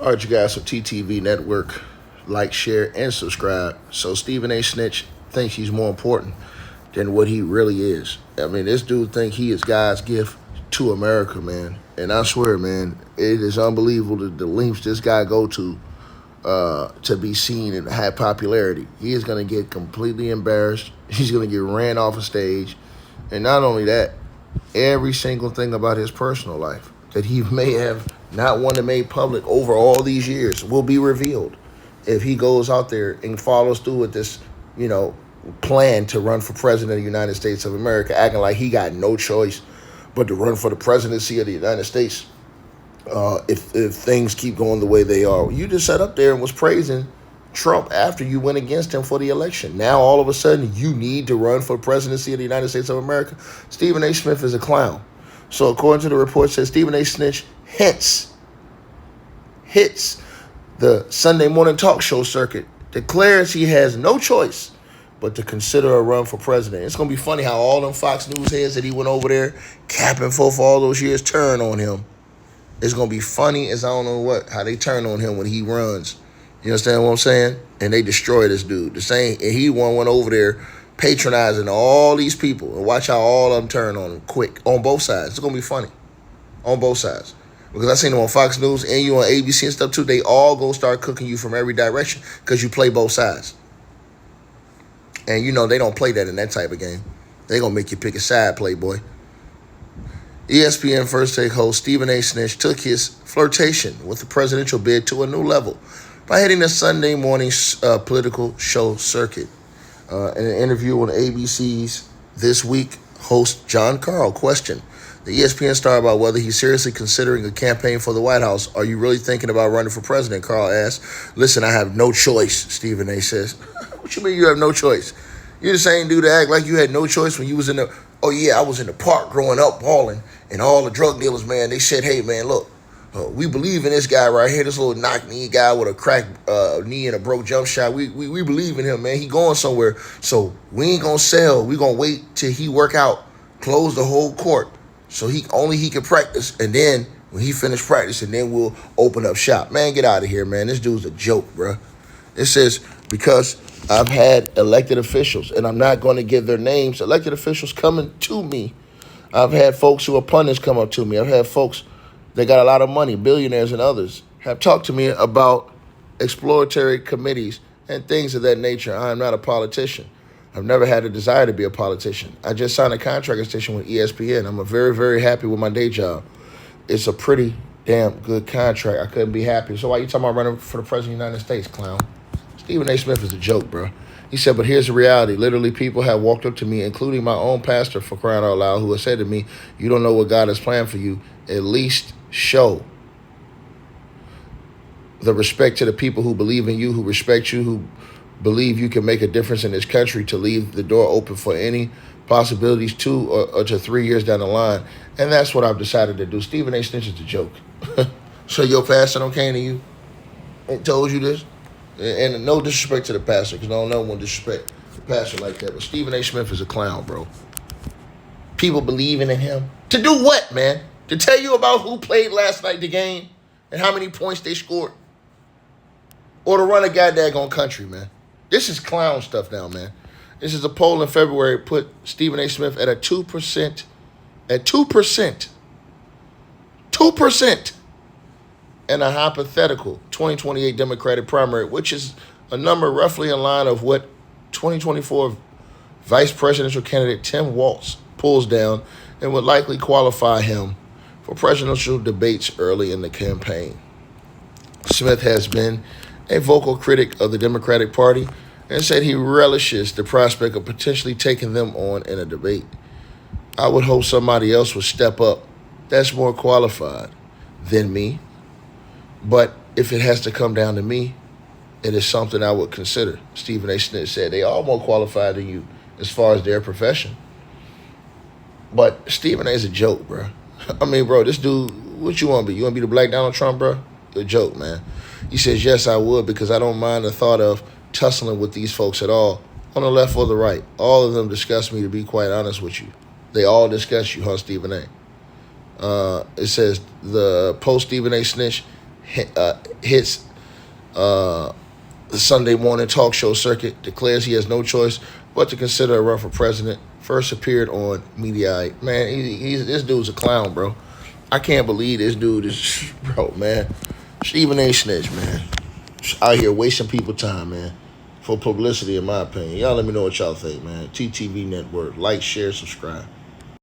All right, you guys, so TTV Network, like, share, and subscribe. So Stephen A. Snitch thinks he's more important than what he really is. I mean, this dude think he is God's gift to America, man. And I swear, man, it is unbelievable the lengths this guy go to be seen and have popularity. He is going to get completely embarrassed. He's going to get ran off a stage. And not only that, every single thing about his personal life that he may have not wanted made public over all these years will be revealed if he goes out there and follows through with this, plan to run for president of the United States of America, acting like he got no choice but to run for the presidency of the United States. If things keep going the way they are, you just sat up there and was praising Trump after you went against him for the election. Now all of a sudden you need to run for presidency of the United States of America. Stephen A. Smith is a clown. So according to the report, says Stephen A. Snitch hits the Sunday morning talk show circuit, declares he has no choice but to consider a run for president. It's going to be funny how all them Fox News heads that he went over there capping for all those years turn on him. It's going to be funny as I don't know what, how they turn on him when he runs. You understand what I'm saying? And they destroy this dude. The same, and he went over there patronizing all these people. And watch how all of them turn on him quick on both sides. It's going to be funny on both sides. Because I seen them on Fox News and you on ABC and stuff too. They all go start cooking you from every direction because you play both sides. And they don't play that in that type of game. They going to make you pick a side, playboy. ESPN First Take host Stephen A. Snitch took his flirtation with the presidential bid to a new level by hitting the Sunday morning political show circuit. In an interview on ABC's This Week, host John Carl questioned the ESPN star about whether he's seriously considering a campaign for the White House. Are you really thinking about running for president? Carl asked. Listen, I have no choice, Stephen A. says. What you mean you have no choice? You're the same dude to act like you had no choice when you was I was in the park growing up balling, and all the drug dealers, man, they said, hey, man, look, we believe in this guy right here, this little knock-knee guy with a cracked knee and a broke jump shot. We believe in him, man. He going somewhere. So we ain't going to sell. We going to wait till he work out, close the whole court, so he can practice, and then when he finish practicing, then we'll open up shop. Man, get out of here, man. This dude's a joke, bro. It says, because I've had elected officials, and I'm not going to give their names, elected officials coming to me. I've had folks who are pundits come up to me. I've had folks that got a lot of money, billionaires and others, have talked to me about exploratory committees and things of that nature. I am not a politician. I've never had a desire to be a politician. I just signed a contract extension with ESPN. I'm very, very happy with my day job. It's a pretty damn good contract. I couldn't be happier. So why you talking about running for the president of the United States, clown? Stephen A. Smith is a joke, bro. He said, but here's the reality. Literally, people have walked up to me, including my own pastor, for crying out loud, who has said to me, you don't know what God has planned for you. At least show the respect to the people who believe in you, who respect you, who believe you can make a difference in this country, to leave the door open for any possibilities 2 or to 3 years down the line. And that's what I've decided to do. Stephen A. Snitch is a joke. So your pastor don't came to you and told you this? And no disrespect to the pastor, because I don't know one disrespect the pastor like that. But Stephen A. Smith is a clown, bro. People believing in him. To do what, man? To tell you about who played last night the game and how many points they scored? Or to run a goddamn country, man? This is clown stuff now, man. This is a poll in February put Stephen A. Smith at 2%. At 2%. 2%. And a hypothetical 2028 Democratic primary, which is a number roughly in line of what 2024 vice presidential candidate Tim Walz pulls down and would likely qualify him for presidential debates early in the campaign. Smith has been a vocal critic of the Democratic Party and said he relishes the prospect of potentially taking them on in a debate. I would hope somebody else would step up that's more qualified than me. But if it has to come down to me, it is something I would consider. Stephen A. Smith said they are more qualified than you as far as their profession. But Stephen A. is a joke, bro. I mean, bro, this dude, what you want to be? You want to be the black Donald Trump, bro? You're a joke, man. He says, yes, I would, because I don't mind the thought of tussling with these folks at all, on the left or the right. All of them disgust me, to be quite honest with you. They all disgust you, huh, Stephen A.? It says the post Stephen A. Snitch hits the Sunday morning talk show circuit, declares he has no choice but to consider a run for president. First appeared on Mediaite. Man, this dude's a clown, bro. I can't believe this dude is, bro, man. Stephen A. Snitch, man. Out here wasting people time, man. For publicity, in my opinion. Y'all let me know what y'all think, man. TTV Network. Like, share, subscribe.